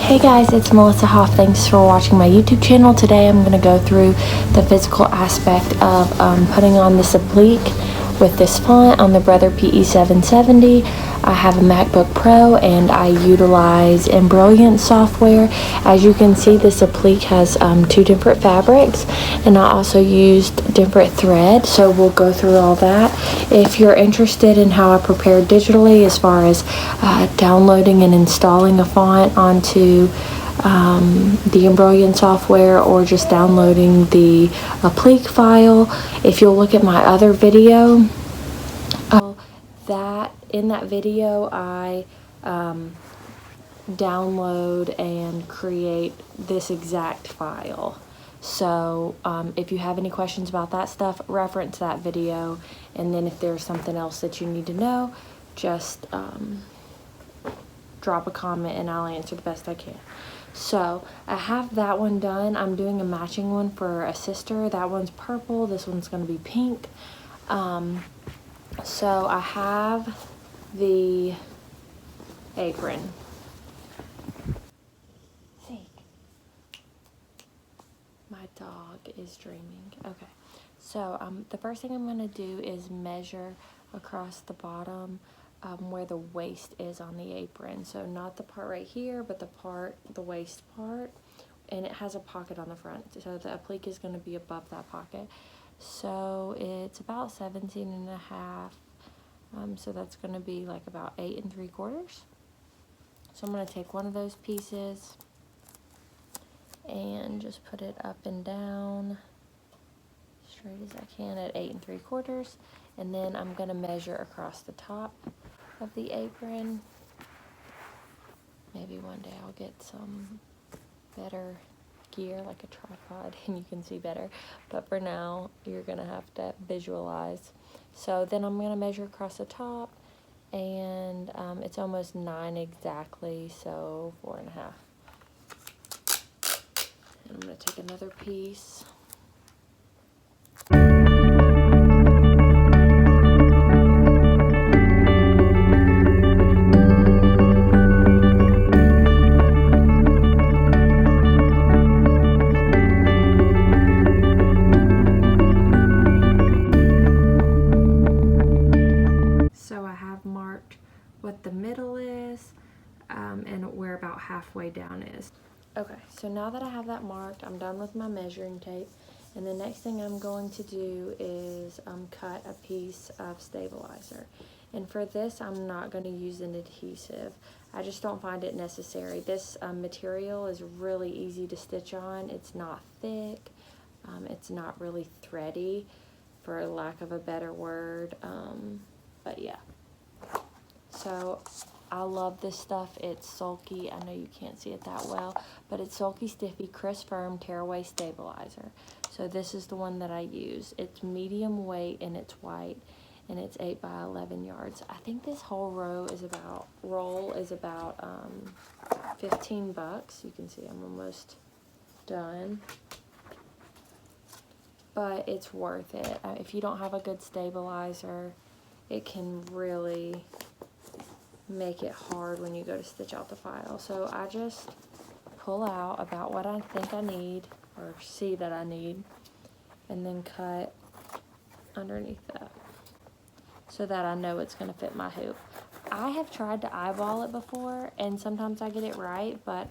Hey guys, it's Melissa Hoff. Thanks for watching my YouTube channel. Today I'm going to go through the physical aspect of putting on this applique with this font on the Brother PE770. I have a MacBook Pro and I utilize Embroidery software. As you can see, this applique has two different fabrics, and I also used different thread, so we'll go through all that. If you're interested in how I prepare digitally as far as downloading and installing a font onto the Embroidery software, or just downloading the Applique file, if you'll look at my other video, in that video I download and create this exact file. So if you have any questions about that stuff, reference that video, and then if there's something else that you need to know, just drop a comment and I'll answer the best I can. So I have that one done. I'm doing a matching one for a sister. That one's purple, this one's going to be pink. So I have the apron. My dog is dreaming. Okay, so the first thing I'm going to do is measure across the bottom where the waist is on the apron. So not the part right here, but the waist part, and it has a pocket on the front. So the applique is going to be above that pocket. So it's about 17.5. So that's going to be like about 8 3/4. So I'm going to take one of those pieces and just put it up and down straight as I can at 8 3/4, and then I'm going to measure across the top of the apron. Maybe one day I'll get some better gear like a tripod and you can see better, but for now you're going to have to visualize. So then I'm going to measure across the top, and it's almost 9 exactly, so 4.5. I'm going to take another piece. So I have marked what the middle is and where about halfway down is. Okay, so now that I have that marked, I'm done with my measuring tape, and the next thing I'm going to do is cut a piece of stabilizer. And for this, I'm not going to use an adhesive. I just don't find it necessary. This material is really easy to stitch on. It's not thick. It's not really thready, for lack of a better word. But yeah. So I love this stuff. It's sulky. I know you can't see it that well, but it's Sulky Stiffy Crisp Firm Tearaway Stabilizer. So this is the one that I use. It's medium weight and it's white, and it's 8 by 11 yards. I think this whole roll is about 15 bucks. You can see I'm almost done, but it's worth it. If you don't have a good stabilizer, it can really make it hard when you go to stitch out the file. So I just pull out about what I think I need, or see that I need, and then cut underneath that so that I know it's going to fit my hoop. I have tried to eyeball it before, and sometimes I get it right, but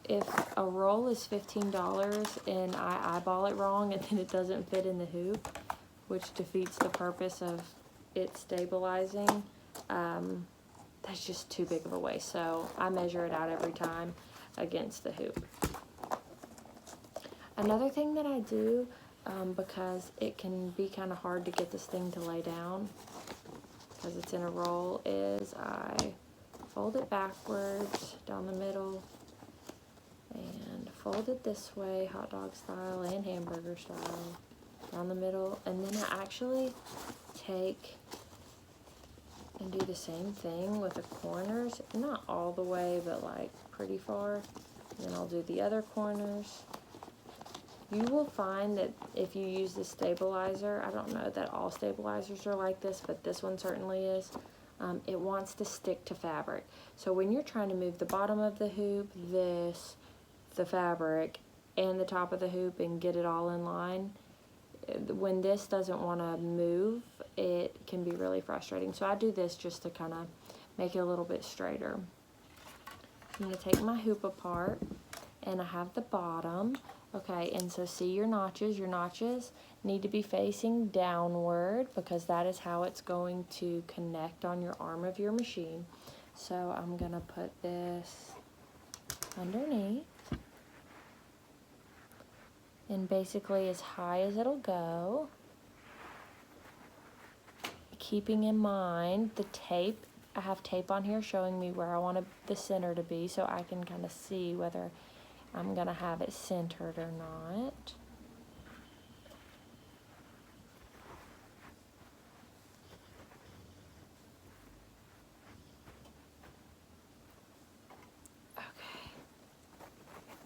if a roll is $15 and I eyeball it wrong and then it doesn't fit in the hoop, which defeats the purpose of it stabilizing, that's just too big of a waste. So I measure it out every time against the hoop. Another thing that I do, because it can be kind of hard to get this thing to lay down because it's in a roll, is I fold it backwards down the middle and fold it this way, hot dog style and hamburger style, down the middle, and then I actually take and do the same thing with the corners, not all the way, but like pretty far. And then I'll do the other corners. You will find that if you use the stabilizer, I don't know that all stabilizers are like this, but this one certainly is. it wants to stick to fabric. So when you're trying to move the bottom of the hoop, the fabric, and the top of the hoop and get it all in line, when this doesn't want to move, it can be really frustrating. So I do this just to kind of make it a little bit straighter. I'm going to take my hoop apart, and I have the bottom. Okay, and so see your notches. Your notches need to be facing downward because that is how it's going to connect on your arm of your machine. So I'm going to put this underneath, and basically as high as it'll go, keeping in mind the tape. I have tape on here showing me where I want the center to be, so I can kind of see whether I'm going to have it centered or not. Okay,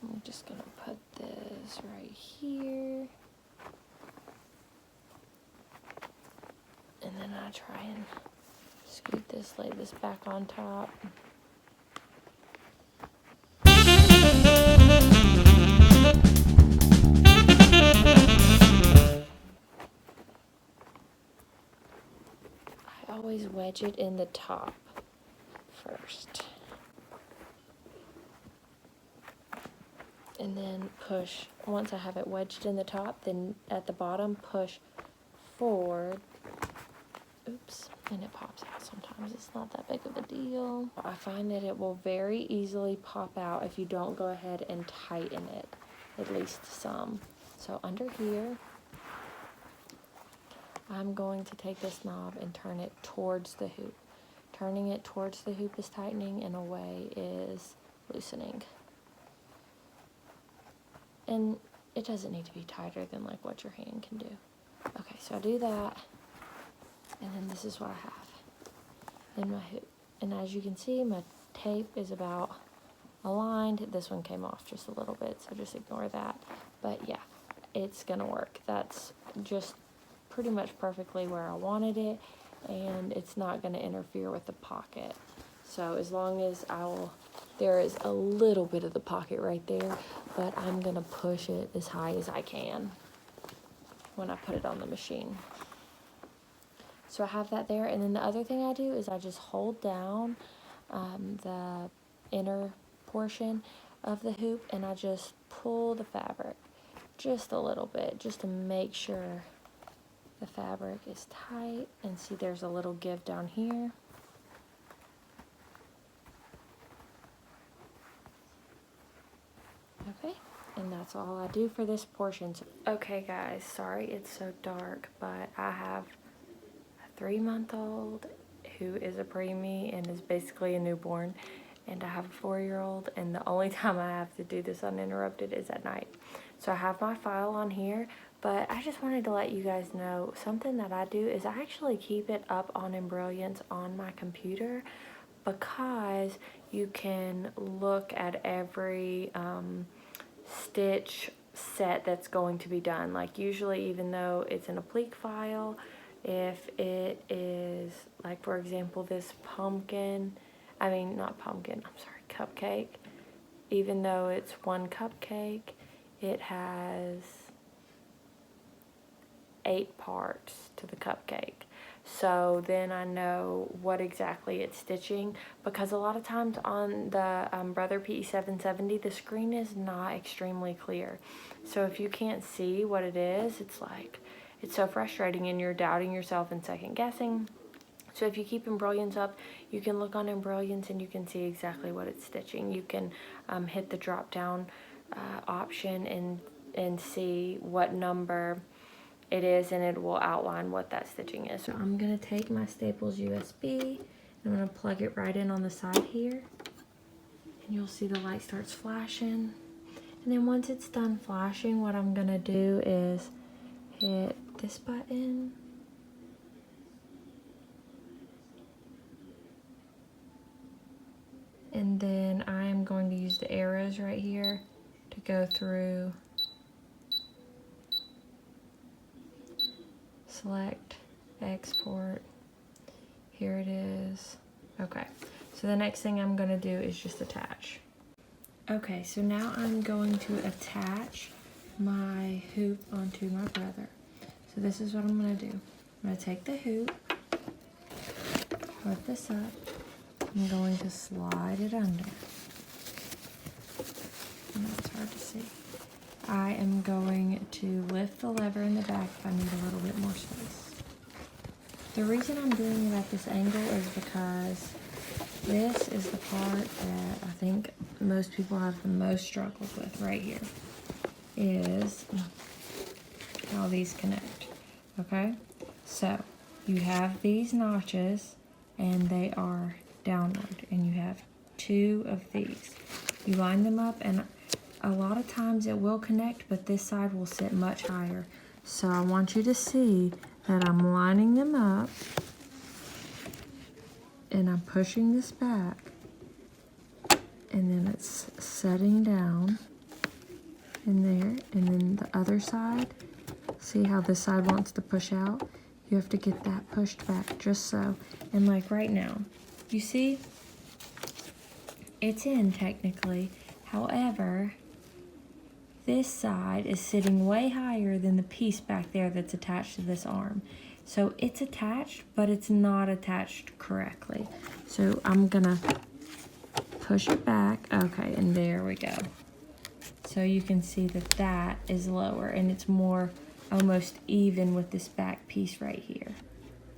I'm just going to put this right here. And then I try and scoot this, lay this back on top. I always wedge it in the top first. And then push. Once I have it wedged in the top, then at the bottom push forward. Oops, and it pops out sometimes. It's not that big of a deal. I find that it will very easily pop out if you don't go ahead and tighten it, at least some. So under here, I'm going to take this knob and turn it towards the hoop. Turning it towards the hoop is tightening, and away is loosening. And it doesn't need to be tighter than like what your hand can do. Okay, so I do that. And then this is what I have in my hoop. And as you can see, my tape is about aligned. This one came off just a little bit, so just ignore that. But yeah, it's gonna work. That's just pretty much perfectly where I wanted it, and it's not gonna interfere with the pocket. So as long as there is a little bit of the pocket right there, but I'm gonna push it as high as I can when I put it on the machine. So I have that there, and then the other thing I do is I just hold down the inner portion of the hoop, and I just pull the fabric just a little bit, just to make sure the fabric is tight. And see, there's a little give down here. Okay, and that's all I do for this portion. Okay guys, sorry it's so dark, but I have 3-month-old who is a preemie and is basically a newborn, and I have a 4-year-old, and the only time I have to do this uninterrupted is at night. So I have my file on here, but I just wanted to let you guys know something that I do is I actually keep it up on Embroidery on my computer, because you can look at every stitch set that's going to be done. Like usually, even though it's an Applique file, if it is, like for example, this cupcake, even though it's one cupcake, it has 8 parts to the cupcake. So then I know what exactly it's stitching, because a lot of times on the Brother PE770, the screen is not extremely clear. So if you can't see what it is, it's so frustrating, and you're doubting yourself and second guessing. So if you keep embroideries up, you can look on embroideries and you can see exactly what it's stitching. You can hit the drop down option and see what number it is, and it will outline what that stitching is. So I'm going to take my Staples USB, and I'm going to plug it right in on the side here, and you'll see the light starts flashing. And then once it's done flashing, what I'm going to do is hit this button, and then I'm going to use the arrows right here to go through, select, export, Here it is. Okay, so the next thing I'm gonna do is just attach. Okay, so now I'm going to attach my hoop onto my brother. So this is what I'm gonna do. I'm gonna take the hoop, put this up, I'm going to slide it under. And that's hard to see. I am going to lift the lever in the back if I need a little bit more space. The reason I'm doing it at this angle is because this is the part that I think most people have the most struggles with right here, is how these connect, okay? So you have these notches and they are downward, and you have 2 of these. You line them up, and a lot of times it will connect, but this side will sit much higher. So I want you to see that I'm lining them up and I'm pushing this back, and then it's setting down in there, and then the other side, see how this side wants to push out? You have to get that pushed back just so. And like right now, you see, it's in technically. However, this side is sitting way higher than the piece back there that's attached to this arm. So it's attached, but it's not attached correctly. So I'm gonna push it back. Okay, and there we go. So you can see that that is lower, and it's more almost even with this back piece right here.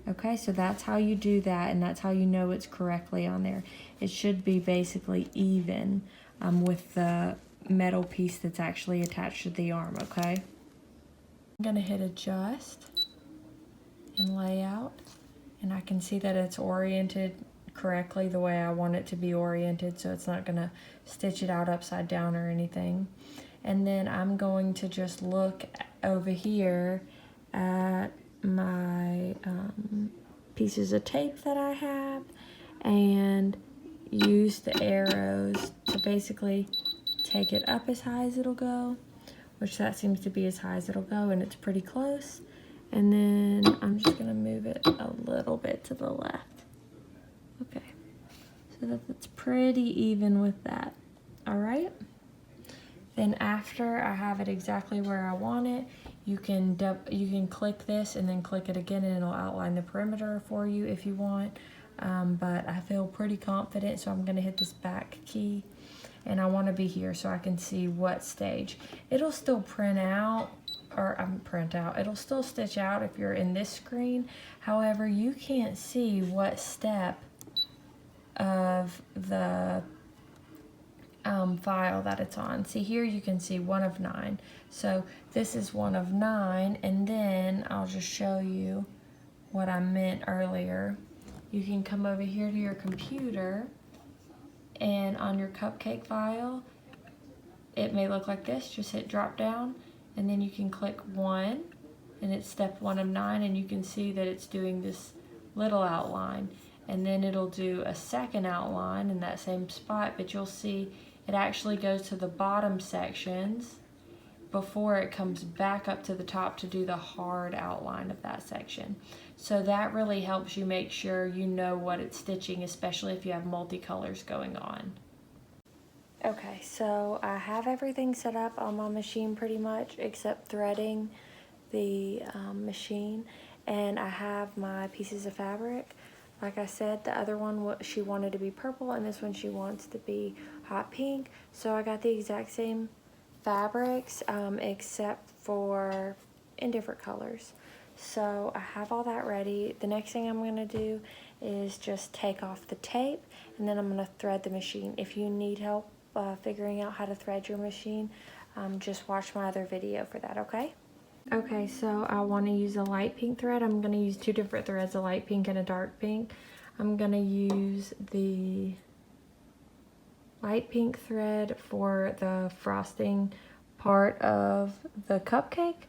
Okay, so that's how you do that, and that's how you know it's correctly on there. It should be basically even with the metal piece that's actually attached to the arm, okay? I'm gonna hit adjust and layout, and I can see that it's oriented correctly the way I want it to be oriented, so it's not gonna stitch it out upside down or anything. And then I'm going to just look over here at my pieces of tape that I have and use the arrows to basically take it up as high as it'll go, which that seems to be as high as it'll go, and it's pretty close. And then I'm just gonna move it a little bit to the left. Okay, so that it's pretty even with that. All right. Then after I have it exactly where I want it, you can click this and then click it again, and it'll outline the perimeter for you if you want. But I feel pretty confident, so I'm gonna hit this back key, and I want to be here so I can see what stage. It'll still print out, it'll still stitch out if you're in this screen. However, you can't see what step of the file that it's on. See here, you can see 1 of 9. So this is 1 of 9, and then I'll just show you what I meant earlier. You can come over here to your computer, and on your cupcake file, it may look like this. Just hit drop down, and then you can click 1, and it's step 1 of 9, and you can see that it's doing this little outline. And then it'll do a second outline in that same spot, but you'll see it actually goes to the bottom sections before it comes back up to the top to do the hard outline of that section. So that really helps you make sure you know what it's stitching, especially if you have multicolors going on. Okay, so I have everything set up on my machine pretty much, except threading the machine, and I have my pieces of fabric. Like I said, the other one she wanted to be purple, and this one she wants to be hot pink. So I got the exact same fabrics, except for in different colors. So I have all that ready. The next thing I'm gonna do is just take off the tape, and then I'm gonna thread the machine. If you need help figuring out how to thread your machine, just watch my other video for that, okay? Okay, so I want to use a light pink thread. I'm going to use 2 different threads, a light pink and a dark pink. I'm going to use the light pink thread for the frosting part of the cupcake.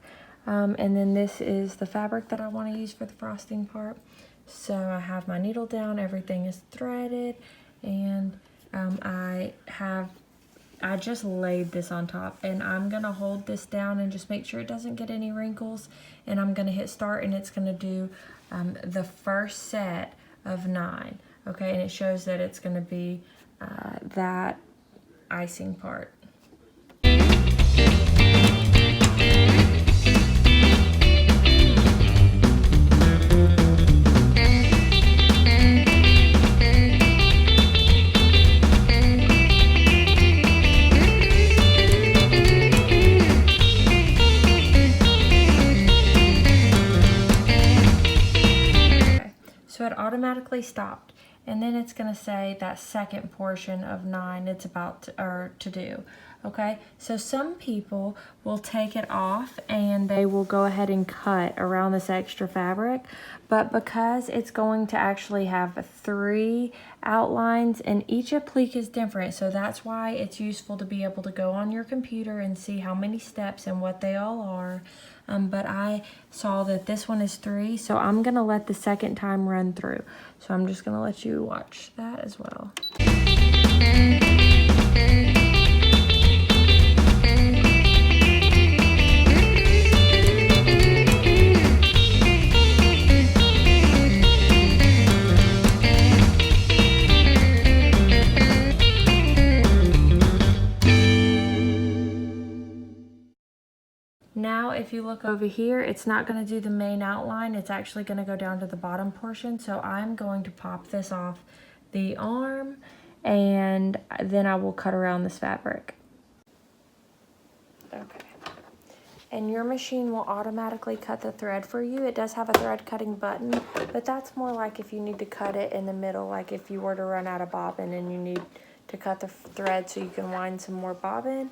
And then this is the fabric that I want to use for the frosting part. So I have my needle down, everything is threaded, and I just laid this on top, and I'm gonna hold this down and just make sure it doesn't get any wrinkles, and I'm gonna hit start, and it's gonna do the first set of 9. Okay, and it shows that it's going to be that icing part. So it automatically stopped, and then it's going to say that second portion of 9 it's about to do. Okay, so some people will take it off and they will go ahead and cut around this extra fabric, but because it's going to actually have 3 outlines and each applique is different, so that's why it's useful to be able to go on your computer and see how many steps and what they all are. But I saw that this one is 3, so I'm going to let the second time run through. So I'm just going to let you watch that as well. Now, if you look over here, it's not going to do the main outline. It's actually going to go down to the bottom portion. So I'm going to pop this off the arm, and then I will cut around this fabric. Okay. And your machine will automatically cut the thread for you. It does have a thread cutting button, but that's more like if you need to cut it in the middle, like if you were to run out of bobbin and you need to cut the thread so you can wind some more bobbin,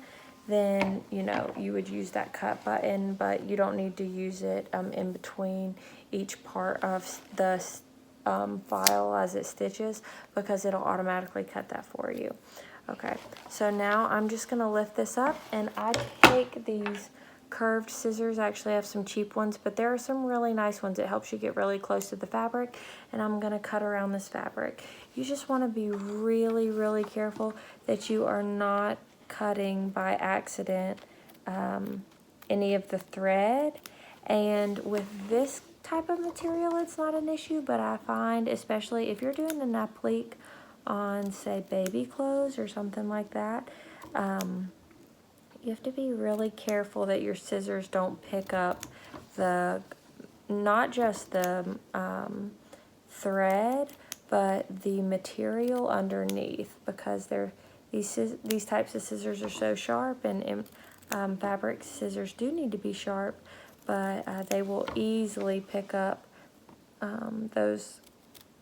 then, you know, you would use that cut button, but you don't need to use it in between each part of the file as it stitches, because it'll automatically cut that for you. Okay, so now I'm just going to lift this up, and I take these curved scissors. I actually have some cheap ones, but there are some really nice ones. It helps you get really close to the fabric, and I'm going to cut around this fabric. You just want to be really, really careful that you are not cutting by accident any of the thread. And with this type of material, it's not an issue, but I find, especially if you're doing an applique on, say, baby clothes or something like that, you have to be really careful that your scissors don't pick up not just the thread, but the material underneath, because these types of scissors are so sharp, and fabric scissors do need to be sharp, but they will easily pick up those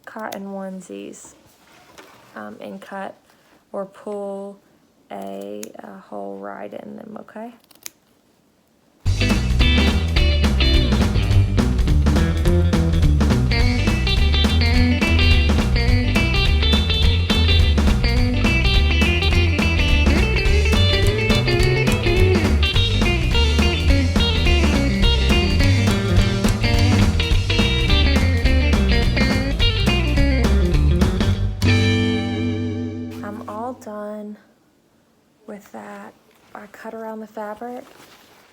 cotton onesies and cut or pull a hole right in them, okay? Done with that. I cut around the fabric,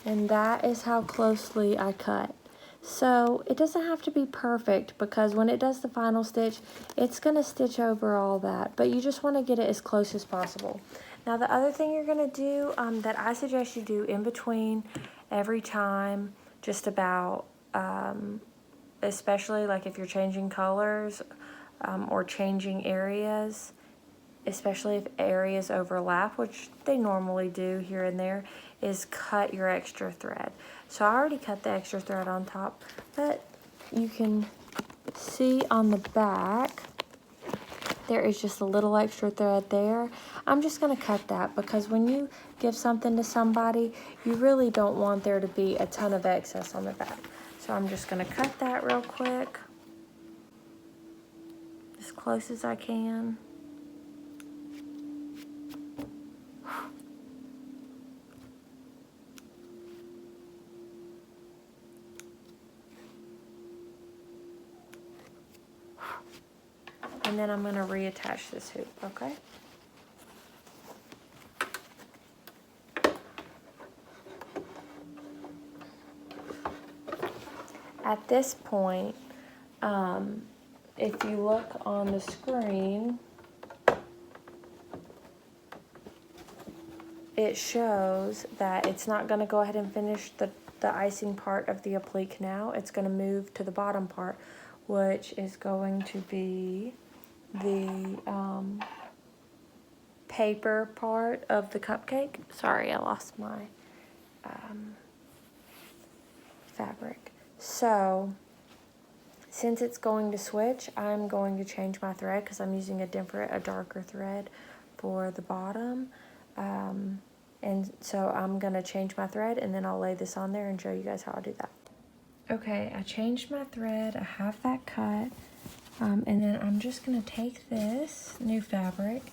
and that is how closely I cut. So it doesn't have to be perfect, because when it does the final stitch, it's going to stitch over all that, but you just want to get it as close as possible. Now the other thing you're going to do that I suggest you do in between every time, just about, especially like if you're changing colors or changing areas, especially if areas overlap, which they normally do here and there, is cut your extra thread. So I already cut the extra thread on top, but you can see on the back, there is just a little extra thread there. I'm just gonna cut that, because when you give something to somebody, you really don't want there to be a ton of excess on the back. So I'm just gonna cut that real quick, as close as I can. And then I'm going to reattach this hoop, okay? At this point, if you look on the screen, it shows that it's not going to go ahead and finish the icing part of the applique now. It's going to move to the bottom part, which is going to be the paper part of the cupcake. Sorry, I lost my fabric. So since it's going to switch, I'm going to change my thread because I'm using a darker thread for the bottom. And so I'm going to change my thread, and then I'll lay this on there and show you guys how I do that. Okay, I changed my thread. I have that cut. And then I'm just going to take this new fabric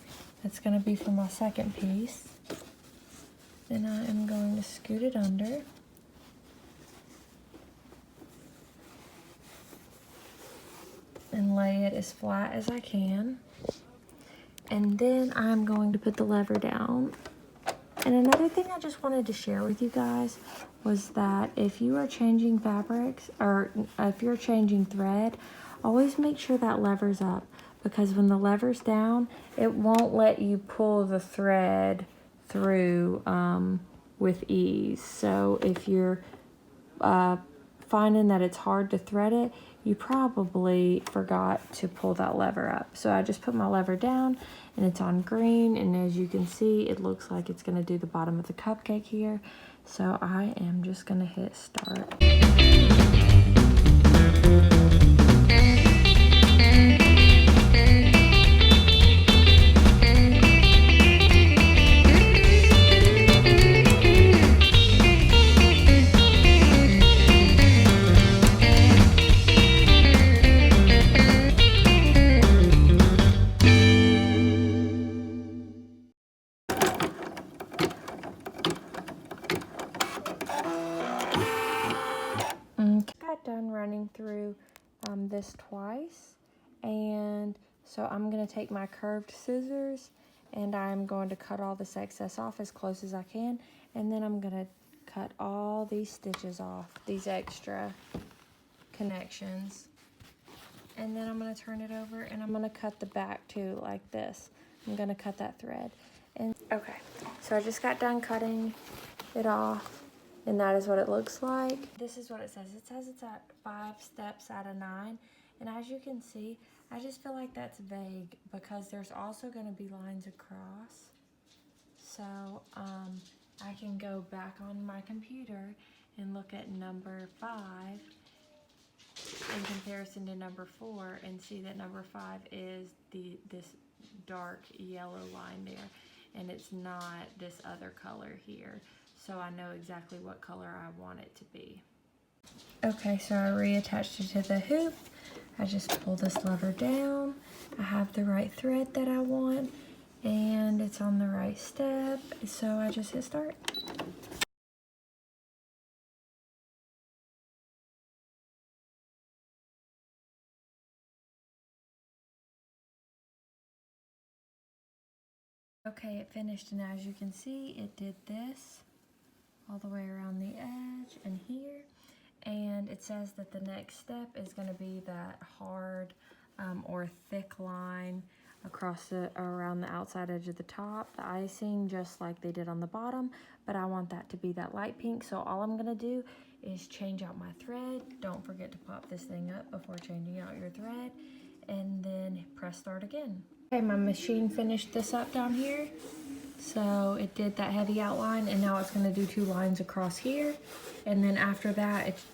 that's going to be for my second piece. And I am going to scoot it under. And lay it as flat as I can. And then I'm going to put the lever down. And another thing I just wanted to share with you guys was that if you are changing fabrics, or if you're changing thread, always make sure that lever's up, because when the lever's down, it won't let you pull the thread through with ease. So if you're finding that it's hard to thread it, you probably forgot to pull that lever up. So I just put my lever down, and it's on green, and as you can see, it looks like it's going to do the bottom of the cupcake here. So I am just going to hit start. Got done running through this twice, and so I'm going to take my curved scissors and I'm going to cut all this excess off as close as I can, and then I'm going to cut all these stitches off, these extra connections, and then I'm going to turn it over and I'm going to cut the back too, like this. I'm going to cut that thread. And okay, so I just got done cutting it off. And that is what it looks like. This is what it says. It says it's at 5 steps out of 9. And as you can see, I just feel like that's vague because there's also going to be lines across. So I can go back on my computer and look at number 5 in comparison to number 4 and see that number 5 is this dark yellow line there. And it's not this other color here. So I know exactly what color I want it to be. Okay, so I reattached it to the hoop. I just pull this lever down. I have the right thread that I want, and it's on the right step. So I just hit start. Okay, it finished, and as you can see, it did this all the way around the edge and here. And it says that the next step is going to be that hard or thick line across around the outside edge of the top, the icing, just like they did on the bottom, but I want that to be that light pink. So all I'm going to do is change out my thread. Don't forget to pop this thing up before changing out your thread, and then press start again. Okay, my machine finished this up down here. So it did that heavy outline, and now it's going to do 2 lines across here, and then after that it's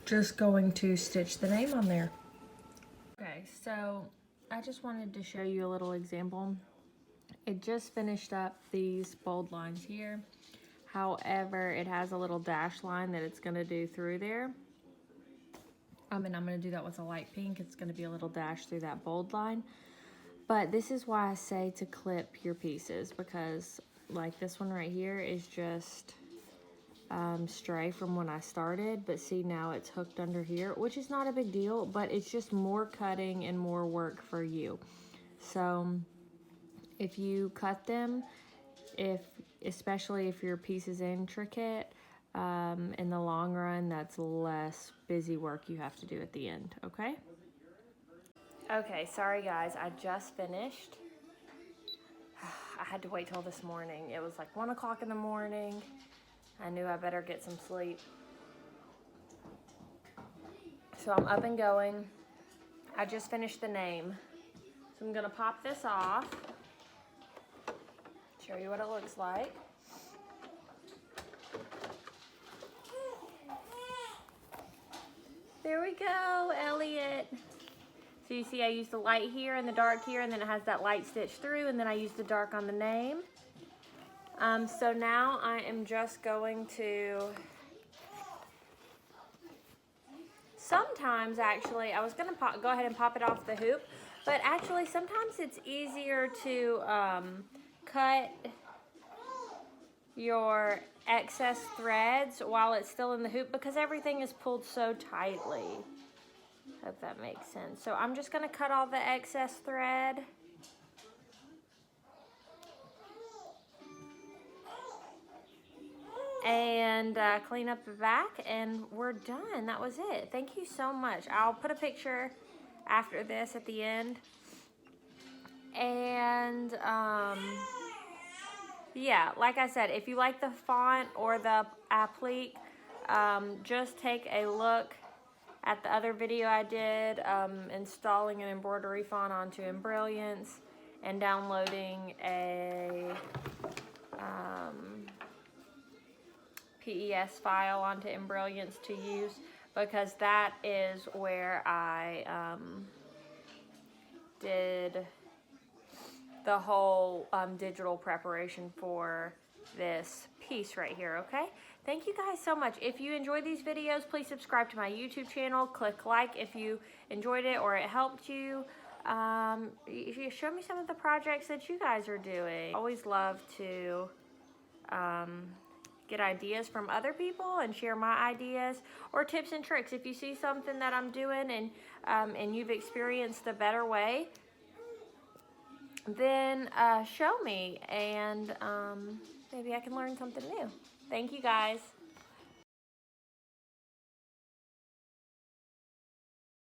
just going to stitch the name on there. Okay, so I just wanted to show you a little example. It just finished up these bold lines here. However, it has a little dash line that it's going to do through there. And I'm going to do that with a light pink. It's going to be a little dash through that bold line. But this is why I say to clip your pieces, because like this one right here is just stray from when I started, but see now it's hooked under here, which is not a big deal, but it's just more cutting and more work for you. So if you cut them, especially if your piece is intricate, in the long run, that's less busy work you have to do at the end, okay? Okay, sorry guys, I just finished. I had to wait till this morning. It was like 1 o'clock in the morning. I knew I better get some sleep. So I'm up and going. I just finished the name. So I'm gonna pop this off. Show you what it looks like. There we go, Elliot. So you see I used the light here and the dark here, and then it has that light stitched through, and then I used the dark on the name. So now I am just going to, sometimes actually, I was gonna go ahead and pop it off the hoop, but actually sometimes it's easier to cut your excess threads while it's still in the hoop because everything is pulled so tightly. Hope that makes sense. So I'm just gonna cut all the excess thread. And clean up the back, and we're done. That was it. Thank you so much. I'll put a picture after this at the end. And yeah, like I said, if you like the font or the applique, just take a look at the other video I did, installing an embroidery font onto Embrilliance and downloading a PES file onto Embrilliance to use, because that is where I did the whole digital preparation for this piece right here, okay? Thank you guys so much. If you enjoyed these videos, please subscribe to my YouTube channel. Click like if you enjoyed it or it helped you. If you show me some of the projects that you guys are doing. I always love to get ideas from other people and share my ideas or tips and tricks. If you see something that I'm doing and you've experienced a better way, then show me, and maybe I can learn something new. Thank you guys.